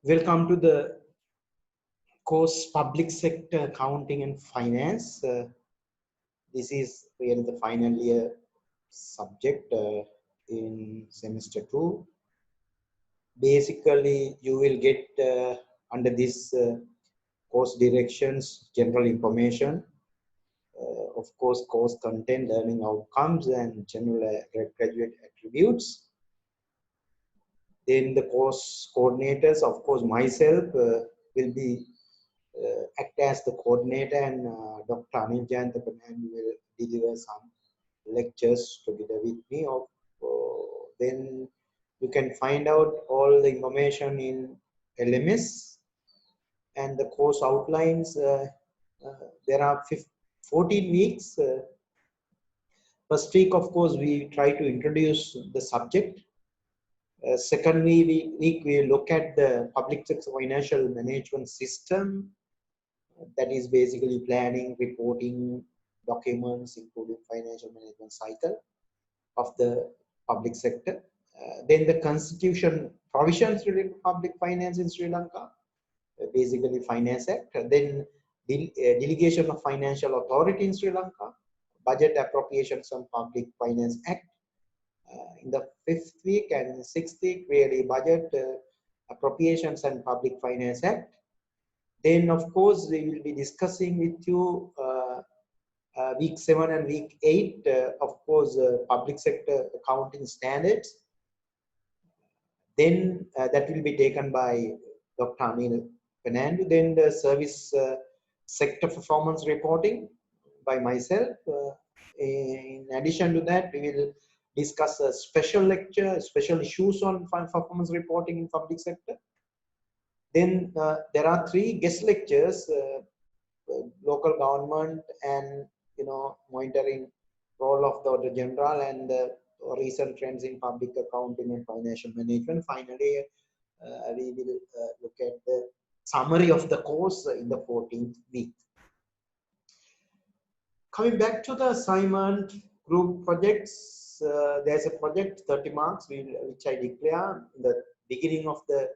Welcome to the course Public Sector Accounting and Finance. This is really the final year subject in semester 2. Basically, you will get under this course directions, general information, of course, course content, learning outcomes, and general graduate attributes. Then the course coordinators, of course, myself will be act as the coordinator, and Dr. Anil Jayantapanan will deliver some lectures together with me. Then you can find out all the information in LMS and the course outlines. There are 14 weeks. First week, of course, we try to introduce the subject. Second week, we look at the public sector financial management system. That is basically planning, reporting, documents, including financial management cycle of the public sector. Then the constitution provisions related to public finance in Sri Lanka, basically Finance Act. Then delegation of financial authority in Sri Lanka, budget appropriations and Public Finance Act. In the fifth week and sixth week, really budget appropriations and Public Finance Act. Then, of course, we will be discussing with you week 7 and week 8, of course, public sector accounting standards. Then that will be taken by Dr. Anil Fernando. Then the service sector performance reporting by myself. In addition to that, we will discuss a special lecture, special issues on performance reporting in public sector. Then there are 3 guest lectures, local government and monitoring role of the Auditor General and the recent trends in public accounting and financial management. Finally, we will look at the summary of the course in the 14th week. Coming back to the assignment group projects, there's a project 30 marks which I declare in the beginning of the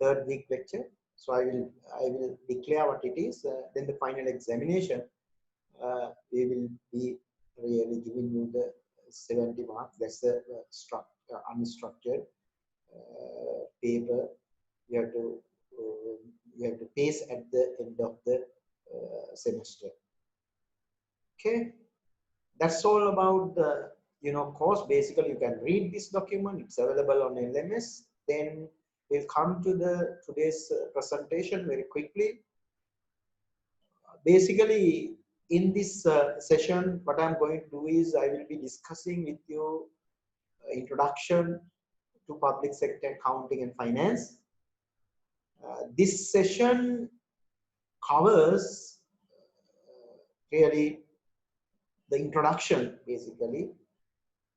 3rd week lecture. So I will declare what it is. Then the final examination, we will be really giving you the 70 marks. That's the unstructured paper you have to pace at the end of the semester. Okay, that's all about the course. Basically, you can read this document. It's available on LMS. Then we'll come to the today's presentation very quickly. Basically, in this session, what I'm going to do is I will be discussing with you introduction to public sector accounting and finance. This session covers really the introduction, basically.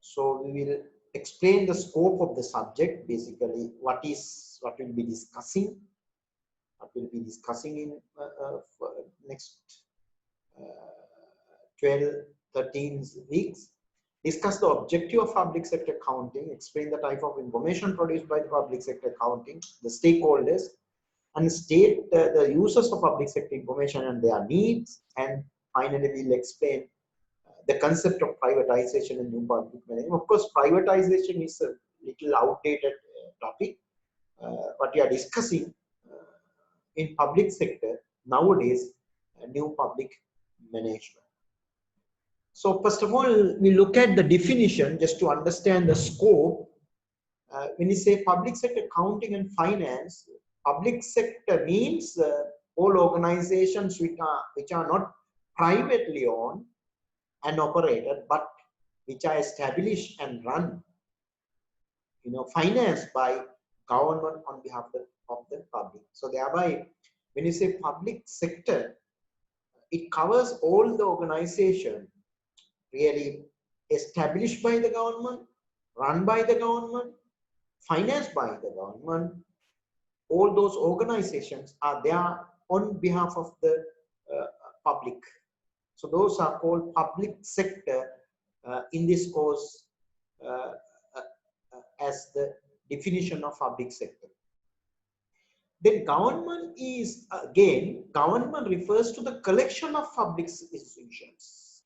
So we will explain the scope of the subject, basically what we'll be discussing. What we'll be discussing in next 12-13 weeks. Discuss the objective of public sector accounting, explain the type of information produced by the public sector accounting, the stakeholders, and state the users of public sector information and their needs. And finally, we'll explain the concept of privatization and new public management. Of course, privatization is a little outdated topic. What we are discussing in public sector nowadays, new public management. So first of all, we look at the definition just to understand the scope. When you say public sector accounting and finance, public sector means all organizations which are not privately owned and operated, but which are established and run, financed by government on behalf of the public. So thereby, when you say public sector, it covers all the organization really established by the government, run by the government, financed by the government. All those organizations are there on behalf of the public. So those are called public sector in this course as the definition of public sector. Then government is, again, government refers to the collection of public institutions.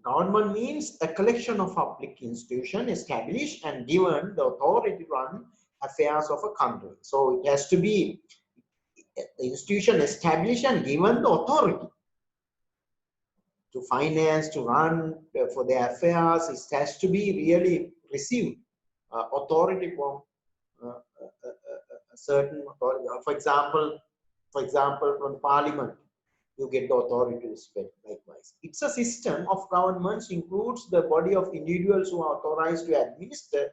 Government means a collection of public institutions established and given the authority to run affairs of a country. So it has to be the institution established and given the authority to finance, to run for their affairs. It has to be really received authority from a certain authority. For example, from Parliament, you get the authority to spend likewise. It's a system of governments, includes the body of individuals who are authorized to administer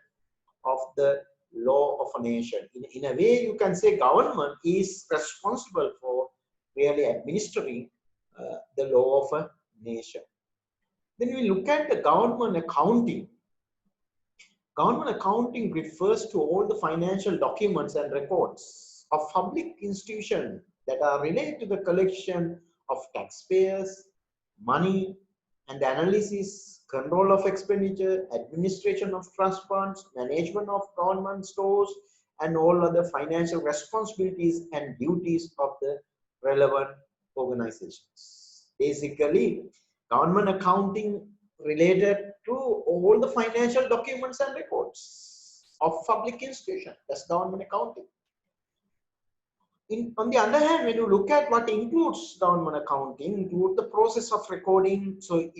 of the law of a nation. In a way, you can say government is responsible for really administering the law of a nation. Then we look at the government accounting. Government accounting refers to all the financial documents and records of public institutions that are related to the collection of taxpayers, money, and the analysis, control of expenditure, administration of trust funds, management of government stores, and all other financial responsibilities and duties of the relevant organizations. Basically, government accounting related to all the financial documents and records of public institutions. That's government accounting. On the other hand, when you look at what includes government accounting, include the process of recording. So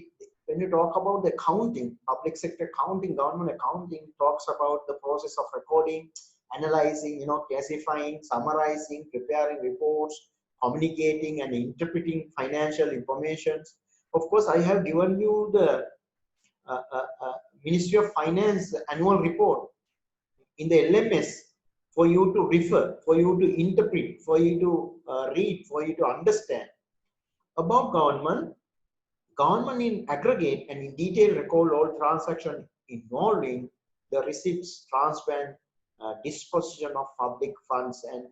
when you talk about the accounting, public sector accounting, government accounting talks about the process of recording, analyzing, classifying, summarizing, preparing reports, communicating and interpreting financial information. Of course, I have given you the Ministry of Finance annual report in the LMS for you to refer, for you to interpret, for you to read, for you to understand about government. Government in aggregate and in detail record all transactions involving the receipts, transfer, disposition of public funds and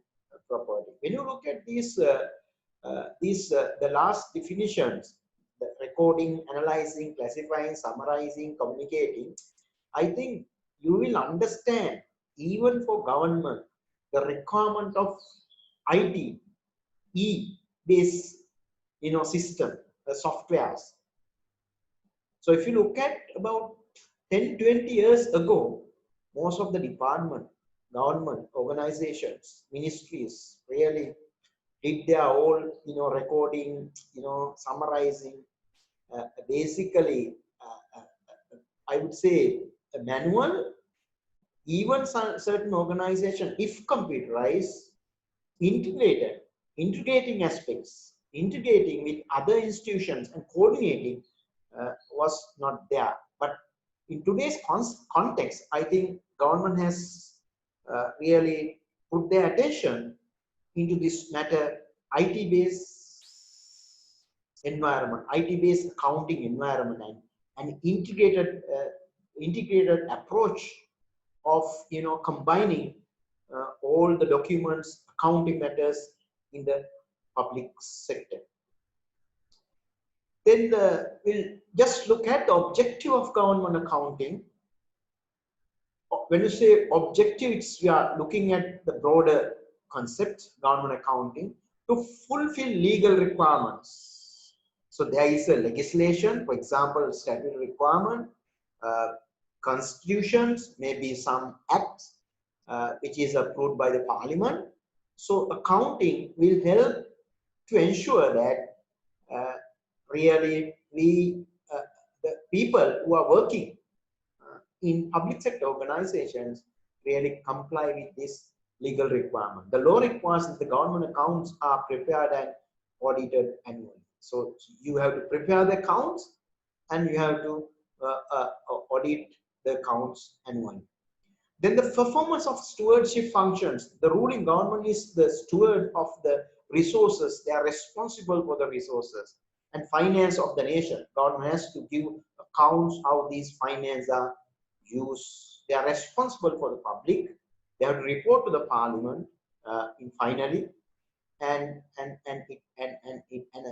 property. When you look at the last definitions, the recording, analyzing, classifying, summarizing, communicating, I think you will understand, even for government, the requirement of IT, E-based, system, softwares. So if you look at about 10, 20 years ago, most of the department, government, organizations, ministries really did their own, recording, summarizing, basically, I would say a manual. Even certain organization, if computerized, integrating aspects, integrating with other institutions and coordinating was not there. But in today's context, I think government has really put their attention into this matter, IT-based environment, IT-based accounting environment, and integrated approach of combining all the documents, accounting matters in the public sector. Then we'll just look at the objective of government accounting. When you say objective, we are looking at the broader concept, government accounting, to fulfill legal requirements. So there is a legislation, for example, statutory requirement, constitutions, maybe some acts, which is approved by the parliament. So accounting will help to ensure that really the people who are working in public sector organizations really comply with this legal requirement. The law requires that the government accounts are prepared and audited annually. So you have to prepare the accounts and you have to audit the accounts annually. Then the performance of stewardship functions. The ruling government is the steward of the resources. They are responsible for the resources and finance of the nation. Government has to give accounts how these finance are used. They are responsible for the public. They have to report to the parliament in finally, and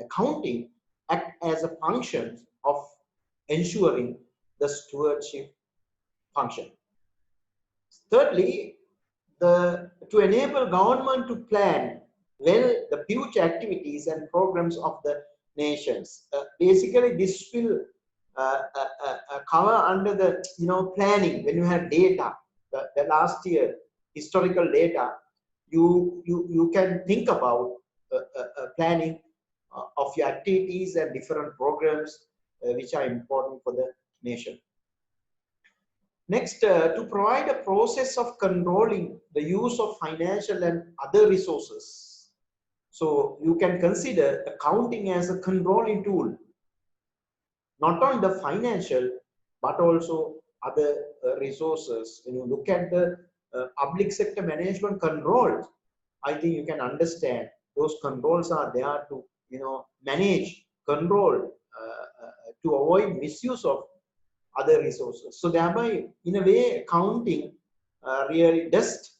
accounting act as a function of ensuring the stewardship function. Thirdly, to enable government to plan well the future activities and programs of the nations. Basically, this will cover under the planning. When you have data, the last year historical data, you can think about planning of your activities and different programs which are important for the nation. Next, to provide a process of controlling the use of financial and other resources. So you can consider accounting as a controlling tool, not on the financial, but also other resources. When you look at the public sector management controls, I think you can understand those controls are there to manage, control, to avoid misuse of other resources. So thereby, in a way, accounting really does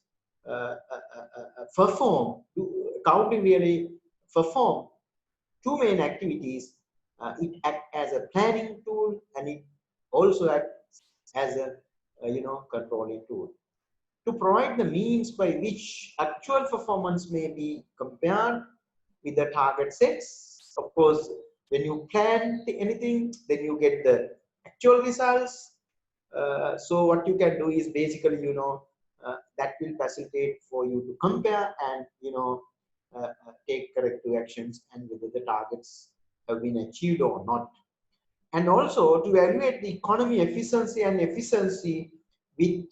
accounting really perform two main activities. It acts as a planning tool, and it also acts as a controlling tool to provide the means by which actual performance may be compared with the target sets. Of course, when you plan anything, then you get the actual results. So what you can do is basically, that will facilitate for you to compare and, take corrective actions and whether the targets have been achieved or not. And also to evaluate the economy efficiency and efficiency with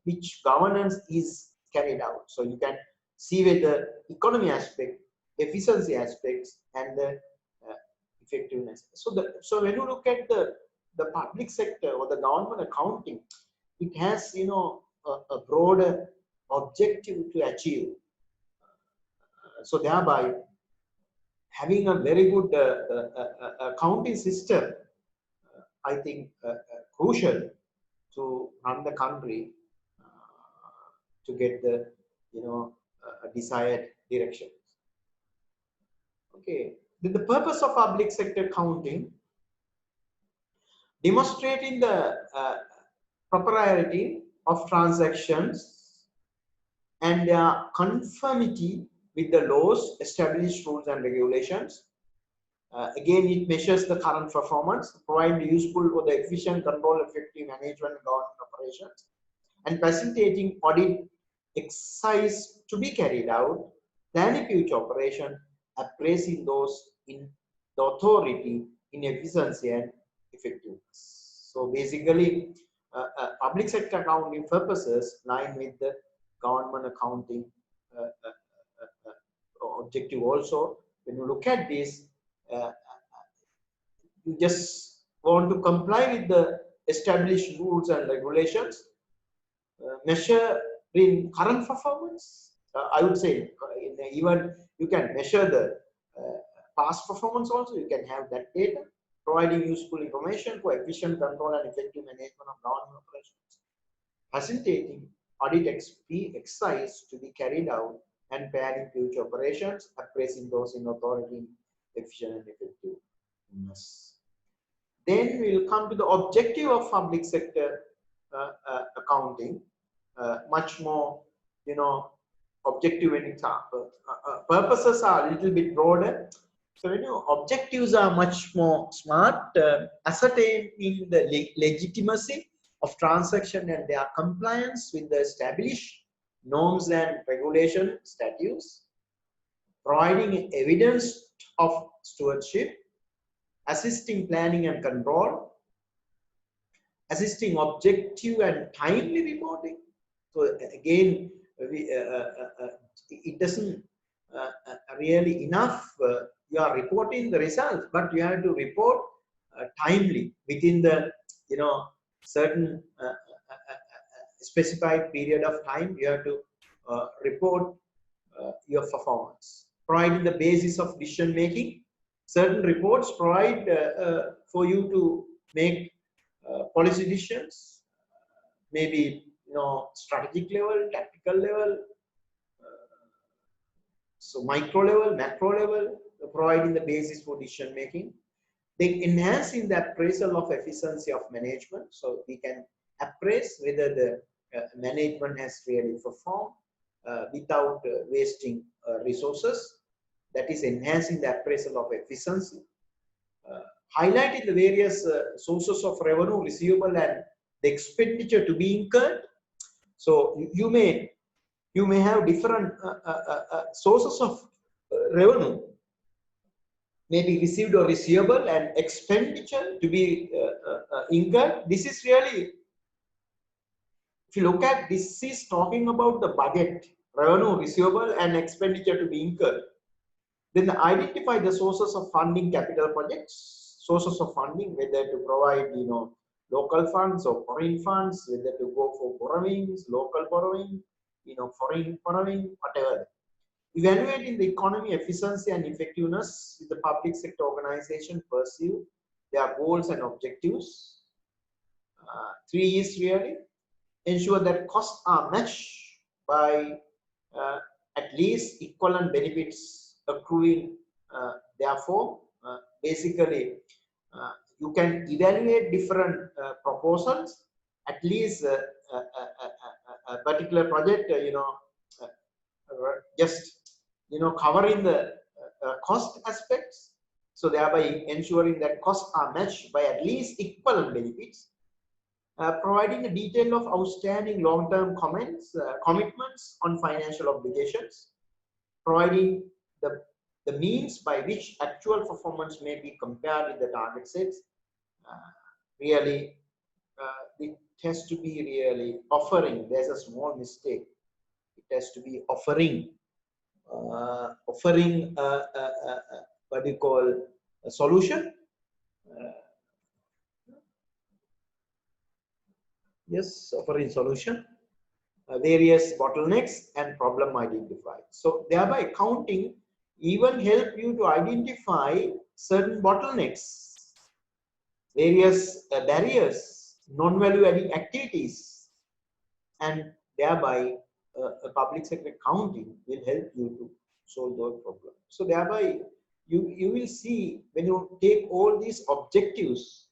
which governance is carried out. So you can see with the economy aspect, efficiency aspects, and the effectiveness. So when you look at the public sector or the government accounting, it has a broader objective to achieve. So thereby, having a very good accounting system, I think crucial to run the country to get the desired direction. Okay, the purpose of public sector accounting, demonstrating the propriety of transactions and their conformity with the laws, established rules and regulations. Again, it measures the current performance, provide useful for the efficient control, effective management and government operations, and facilitating audit exercise to be carried out, planning future operation, appraising those in the authority in efficiency and effectiveness. So basically, public sector accounting purposes line with the government accounting objective also. When you look at this, you just want to comply with the established rules and regulations, measure in current performance. I would say even you can measure the past performance also. You can have that data, providing useful information for efficient control and effective management of government operations, facilitating audit exercise to be carried out, and planning future operations, appraising those in authority, efficient and effectiveness. Then we will come to the objective of public sector accounting, much more, objective and purposes are a little bit broader. So, objectives are much more smart, ascertaining the legitimacy of transaction and their compliance with the established norms and regulation statutes, providing evidence of stewardship, assisting planning and control, assisting objective and timely reporting. So again, it doesn't really enough. You are reporting the results, but you have to report timely within the certain specified period of time. You have to report your performance, providing the basis of decision making. Certain reports provide for you to make policy decisions, maybe strategic level, tactical level, so micro level, macro level, providing the basis for decision making. They enhancing the appraisal of efficiency of management, so we can appraise whether the management has really performed without wasting resources. That is enhancing the appraisal of efficiency. Highlighting the various sources of revenue receivable and the expenditure to be incurred. So you may have different sources of revenue, maybe received or receivable, and expenditure to be incurred. This is really, if you look at this, is talking about the budget, revenue, receivable, and expenditure to be incurred. Then identify the sources of funding capital projects, sources of funding, whether to provide, local funds or foreign funds, whether to go for borrowings, local borrowing, foreign borrowing, whatever. Evaluating the economy efficiency and effectiveness with the public sector organization pursue their goals and objectives. 3 is really ensure that costs are matched by at least equivalent benefits accruing. Therefore, basically, you can evaluate different proposals. At least a particular project, just covering the cost aspects. So thereby ensuring that costs are matched by at least equivalent benefits. Providing a detail of outstanding long-term commitments on financial obligations, providing the means by which actual performance may be compared with the target sets. Really, it has to be really offering. There's a small mistake. It has to be offering, what do you call, a solution. Yes, offering solution, various bottlenecks and problem identified. So thereby accounting even help you to identify certain bottlenecks, various barriers, non-value adding activities, and thereby a public sector accounting will help you to solve those problems. So thereby you will see, when you take all these objectives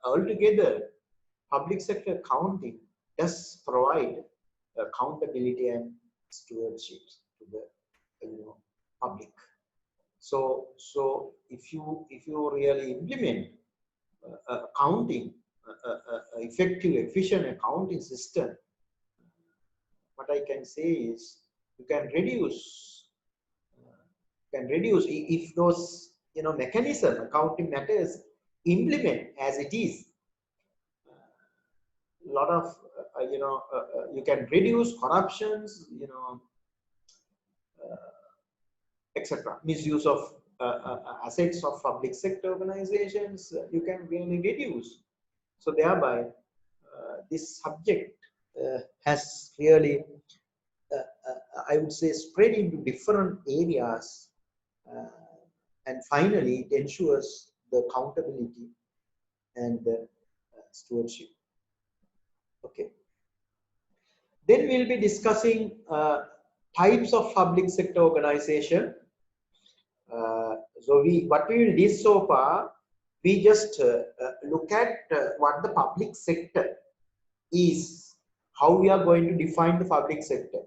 all together, public sector accounting does provide accountability and stewardship to the public. So if you really implement accounting, effective, efficient accounting system, what I can say is you can reduce if those mechanism, accounting matters, implement as it is. A lot of you can reduce corruptions, etc. Misuse of assets of public sector organizations, you can really reduce. So thereby this subject has really I would say spread into different areas, and finally it ensures the accountability and the stewardship. Okay. Then we'll be discussing types of public sector organization. So what we will do so far, we just look at what the public sector is, how we are going to define the public sector.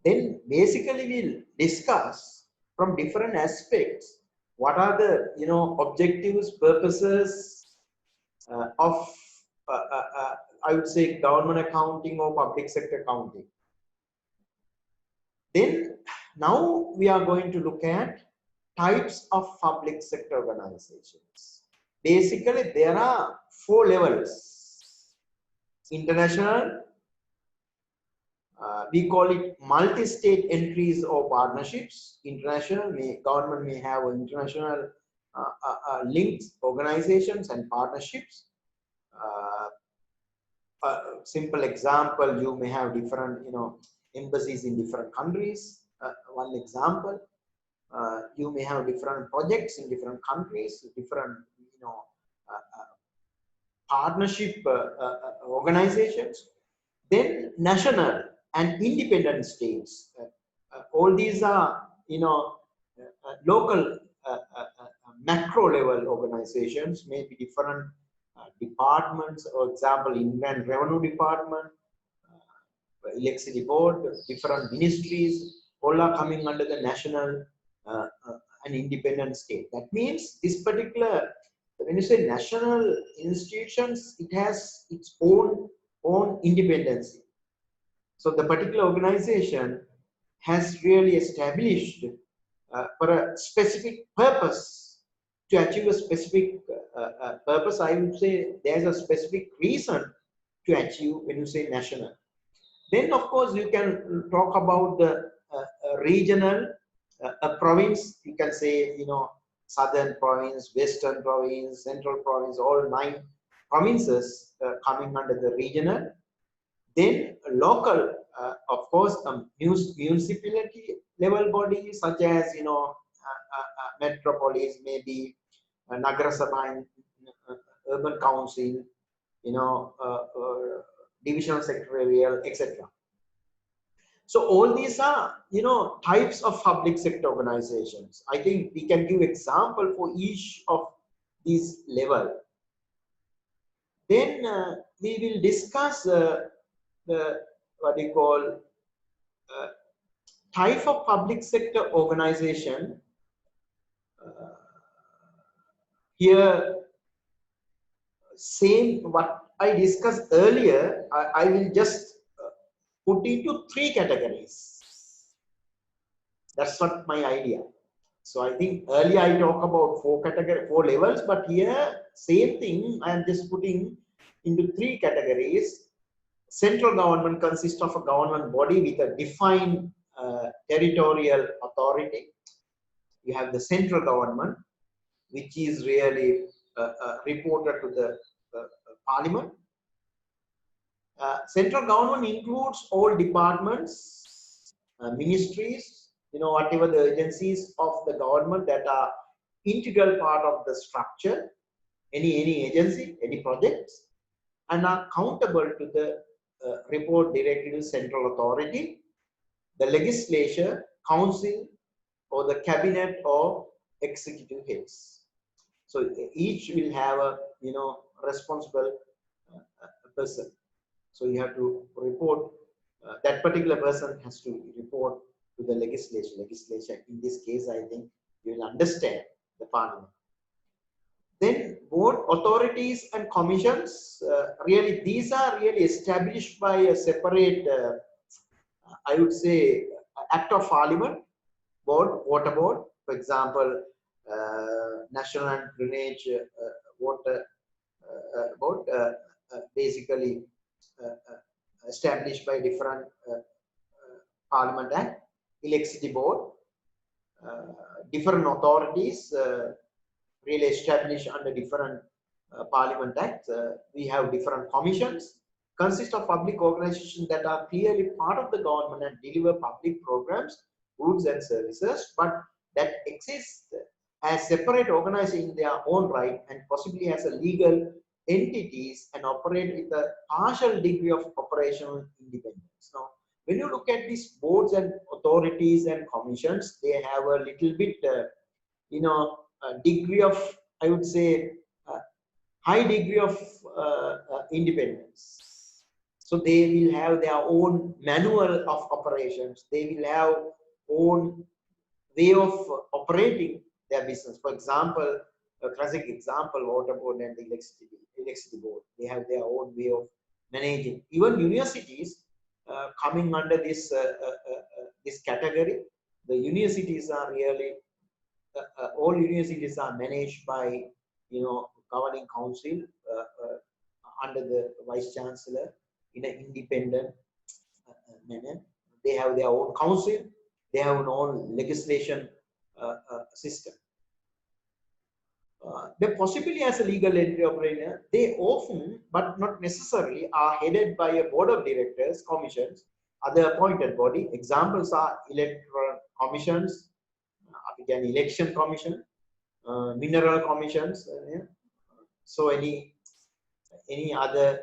Then basically we'll discuss from different aspects what are the objectives, purposes of I would say government accounting or public sector accounting. Then now we are going to look at types of public sector organizations. Basically there are 4 levels. International, we call it multi-state entries or partnerships. International, government may have international linked organizations and partnerships. Simple example, you may have different embassies in different countries. One example, you may have different projects in different countries, different partnership organizations. Then national and independent states. All these are local macro level organizations, maybe different departments, for example, Inland Revenue Department, Electricity Board, different ministries, all are coming under the national and independent state. That means this particular, when you say national institutions, it has its own independence. So the particular organization has really established for a specific purpose, to achieve a specific purpose. I would say there's a specific reason to achieve when you say national. Then of course you can talk about the regional, province. You can say, you know, southern province, western province, central province, all 9 provinces coming under the regional. Then local, of course, municipality level bodies such as, you know, metropolis, maybe Nagara Sabha, urban council, you know, divisional secretarial, etc. So all these are, you know, types of public sector organizations. I think we can give example for each of these level. Then we will discuss the what you call type of public sector organization. Here, same what I discussed earlier, I will just put into 3 categories. That's not my idea. So I think earlier I talked about 4 levels, but here same thing I am just putting into 3 categories. Central government consists of a government body with a defined territorial authority. You have the central government, which is really reported to the parliament. Central government includes all departments, ministries, you know, whatever the agencies of the government that are integral part of the structure, any agency, any projects, and are accountable to the report directly to central authority, the legislature, council, or the cabinet or executive heads. So each will have a, you know, responsible person. So you have to report, that particular person has to report to the legislation. In this case, I think you will understand the parliament. Then board authorities and commissions, really these are really established by a separate, I would say, act of parliament. Board, water board, for example, national and drainage water board, basically established by different parliament act. Electricity board, different authorities really established under different parliament acts. We have different commissions, consist of public organizations that are clearly part of the government and deliver public programs, goods and services, but that exist as separate organizations in their own right and possibly as a legal entities and operate with a partial degree of operational independence. Now, when you look at these boards and authorities and commissions, they have a little bit, you know, degree of, I would say, high degree of independence. So they will have their own manual of operations. They will have own way of operating their business. For example, a classic example, water board and the electricity board. They have their own way of managing. Even universities coming under this this category. The universities are really all universities are managed by, you know, governing council under the vice chancellor in an independent manner. They have their own council. They have their own legislation system. They possibly as a legal entity operator, they often, but not necessarily, are headed by a board of directors, commissions, other appointed body. Examples are electoral commissions, again election commission, mineral commissions. So any other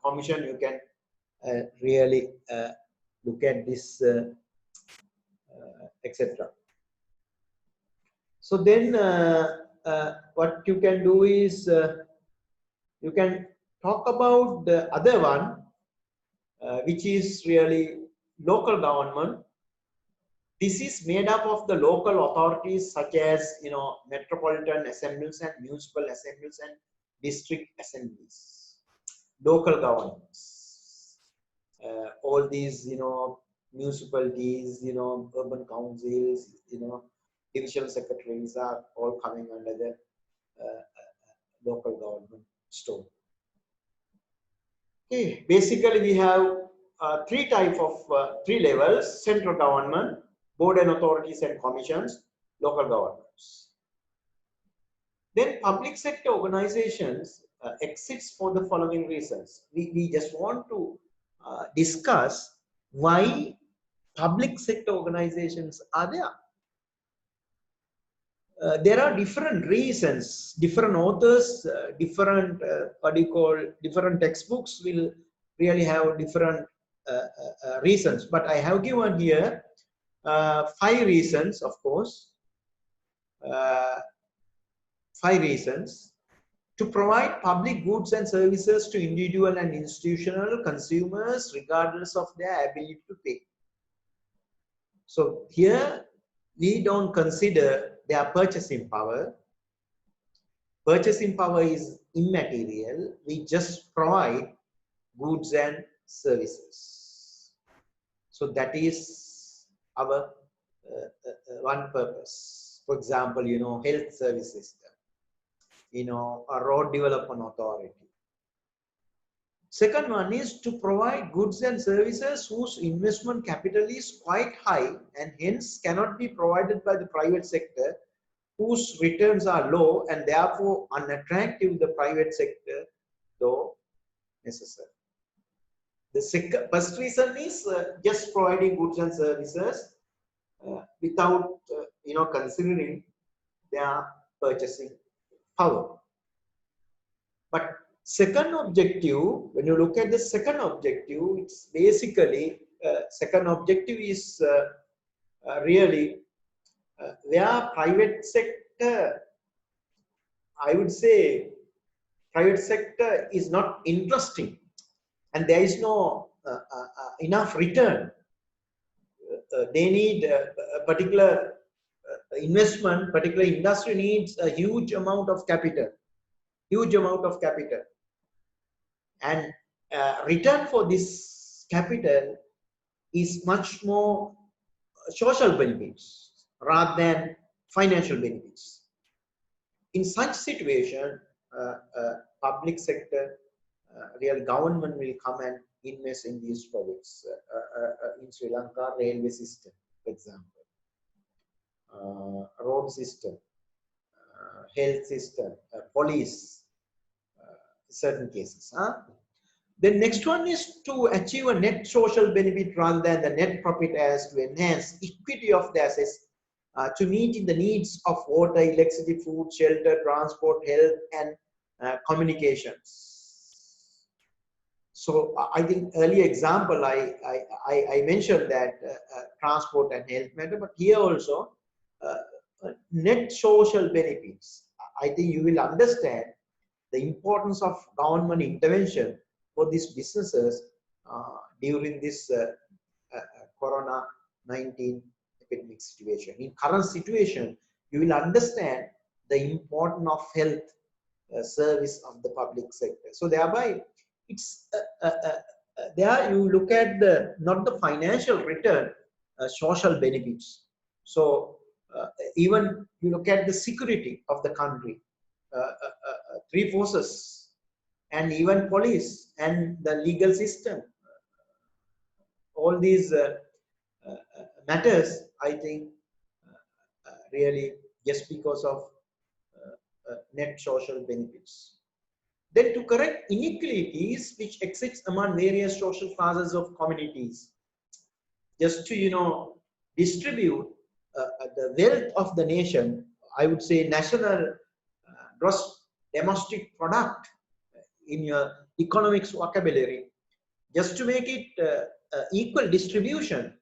commission you can really look at this, etc. So then what you can do is you can talk about the other one, which is really local government. This is made up of the local authorities such as, you know, metropolitan assemblies and municipal assemblies and district assemblies, local governments. All these, you know, municipalities, you know, urban councils, you know, divisional secretaries are all coming under the local government scope. Okay, basically we have three levels: central government, board and authorities and commissions, local governments. Then public sector organizations exists for the following reasons. We just want to discuss why public sector organizations are there. There are different reasons, different authors, different different textbooks will really have different reasons. But I have given here 5 reasons, of course. 5 reasons: to provide public goods and services to individual and institutional consumers regardless of their ability to pay. So here we don't consider their purchasing power. Purchasing power is immaterial. We just provide goods and services. So that is our one purpose. For example, you know, health service system, you know, a road development authority. Second one is to provide goods and services whose investment capital is quite high and hence cannot be provided by the private sector, whose returns are low and therefore unattractive to the private sector, though necessary. The first reason is just providing goods and services without you know, considering their purchasing power. But second objective, when you look at the second objective, it's basically second objective is really where private sector, I would say private sector is not interesting and there is no enough return. They need a particular investment, particular industry needs a huge amount of capital, and return for this capital is much more social benefits rather than financial benefits. In such situation, public sector, real government will come and invest in these projects. In Sri Lanka, railway system, for example, road system, health system, police, certain cases. The next one is to achieve a net social benefit rather than the net profit, as to enhance equity of the assets to meet in the needs of water, electricity, food, shelter, transport, health, and communications. So I think earlier example I mentioned that transport and health matter, but here also net social benefits. I think you will understand the importance of government intervention for these businesses during this Corona-19 epidemic situation. In current situation, you will understand the importance of health service of the public sector. So thereby, it's there you look at the not the financial return, social benefits. So even you look at the security of the country, three forces, and even police and the legal system. All these matters, I think, really just because of net social benefits. Then to correct inequalities which exist among various social classes of communities, just to, you know, distribute the wealth of the nation, I would say national gross domestic product in your economics vocabulary, just to make it equal distribution,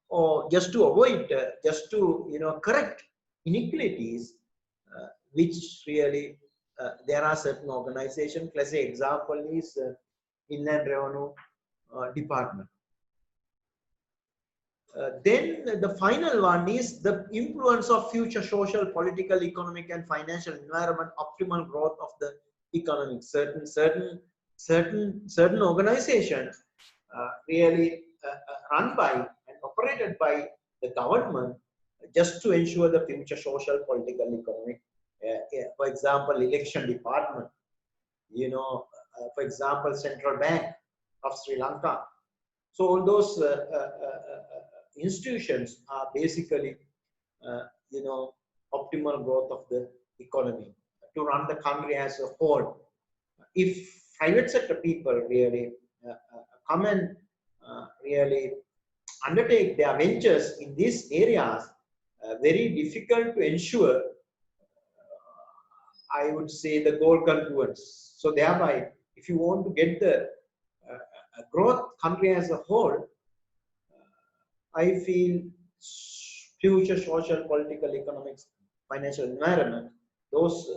or just to avoid, just to, you know, correct inequalities which really there are certain organizations. Let's say example is Inland Revenue Department. Then the final one is the influence of future social, political, economic, and financial environment, optimal growth of the economy. Certain organizations really run by and operated by the government just to ensure the future social, political, economic. For example, election department. For example, Central Bank of Sri Lanka. So all those institutions are basically, optimal growth of the economy to run the country as a whole. If private sector people really come and really undertake their ventures in these areas, very difficult to ensure, I would say, the goal congruence. So thereby, if you want to get the growth country as a whole, I feel future social, political, economics, financial environment, those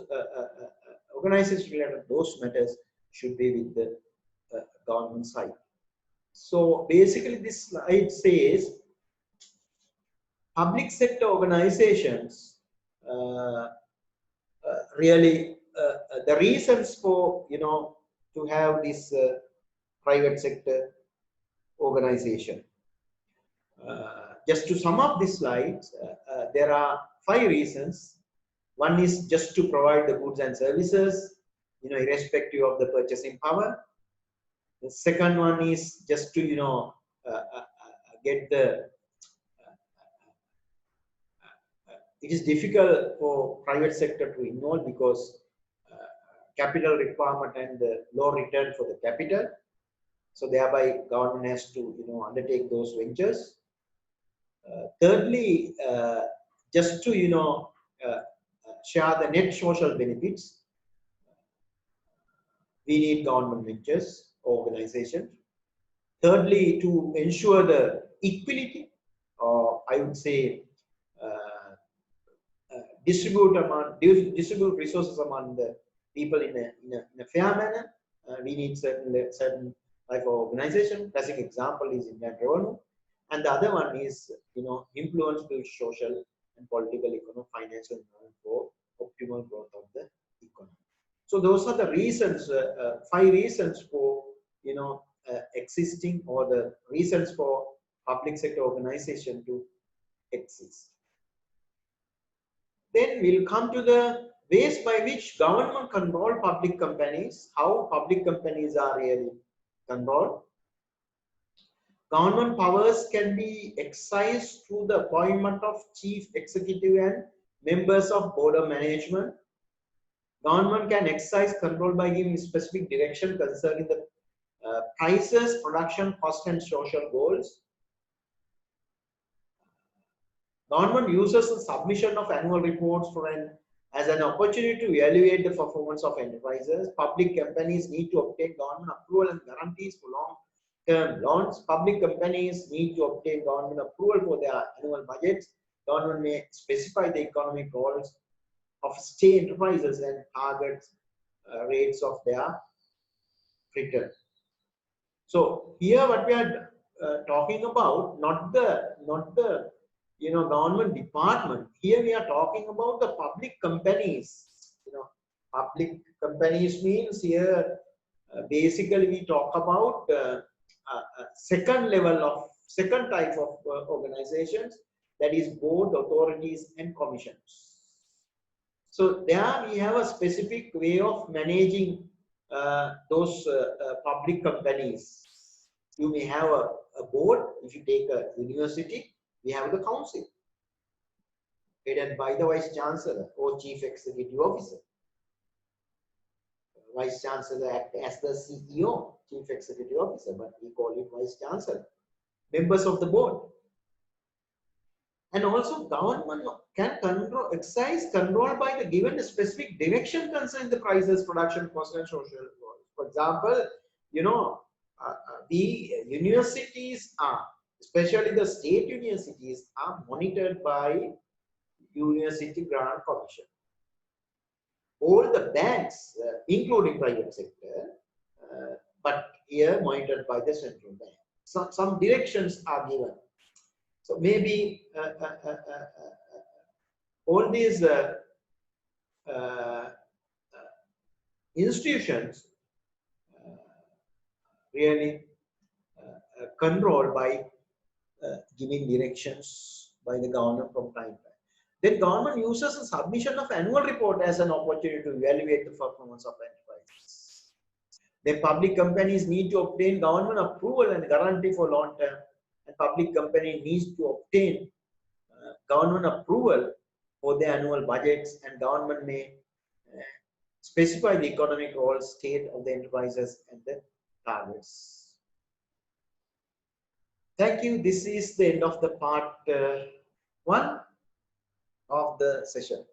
organizations related to those matters should be with the government side. So basically this slide says public sector organizations really the reasons for to have this private sector organization. Just to sum up this slide, there are 5 reasons. One is just to provide the goods and services, irrespective of the purchasing power. The second one is just to get the it is difficult for private sector to involve because capital requirement and the low return for the capital. So thereby government has to undertake those ventures. Thirdly, just to share the net social benefits, we need government ventures organization. Thirdly, to ensure the equality, or I would say distribute resources among the people in a fair manner. We need certain type of organization. Classic example is Inland Revenue, and the other one is influence the social and political, economic, financial environment for optimal growth of the economy. So those are the reasons, 5 reasons for existing, or the reasons for public sector organization to exist. Then we'll come to the ways by which government control public companies, how public companies are really controlled. Government powers can be exercised through the appointment of chief executive and members of board of management. Government can exercise control by giving specific direction concerning the prices, production, cost, and social goals. Government uses the submission of annual reports as an opportunity to evaluate the performance of enterprises. Public companies need to obtain government approval and guarantees for long-term loans. Public companies need to obtain government approval for their annual budgets. Government may specify the economic goals of state enterprises and target rates of their return. So here, what we are talking about, not the government department. Here we are talking about the public companies. Public companies means here basically we talk about second type of organizations, that is board, authorities, and commissions. So there we have a specific way of managing those public companies. You may have a board. If you take a university, we have the council headed by the vice chancellor or chief executive officer. Vice chancellor acts as the CEO, chief executive officer, but we call it vice chancellor. Members of the board. And also government can exercise control by the given specific direction concerning the prices, production, cost, and social goals. For example, the universities are, especially the state universities, are monitored by University Grant Commission. all the banks, including private sector, but here monitored by the central bank. Some directions are given. So maybe all these institutions really controlled by giving directions by the government from time to time. Then government uses the submission of annual report as an opportunity to evaluate the performance of enterprises. Then public companies need to obtain government approval and guarantee for long term, and public company needs to obtain government approval for the annual budgets, and government may specify the economic role, state of the enterprises and the targets. Thank you. This is the end of the part 1 of the session.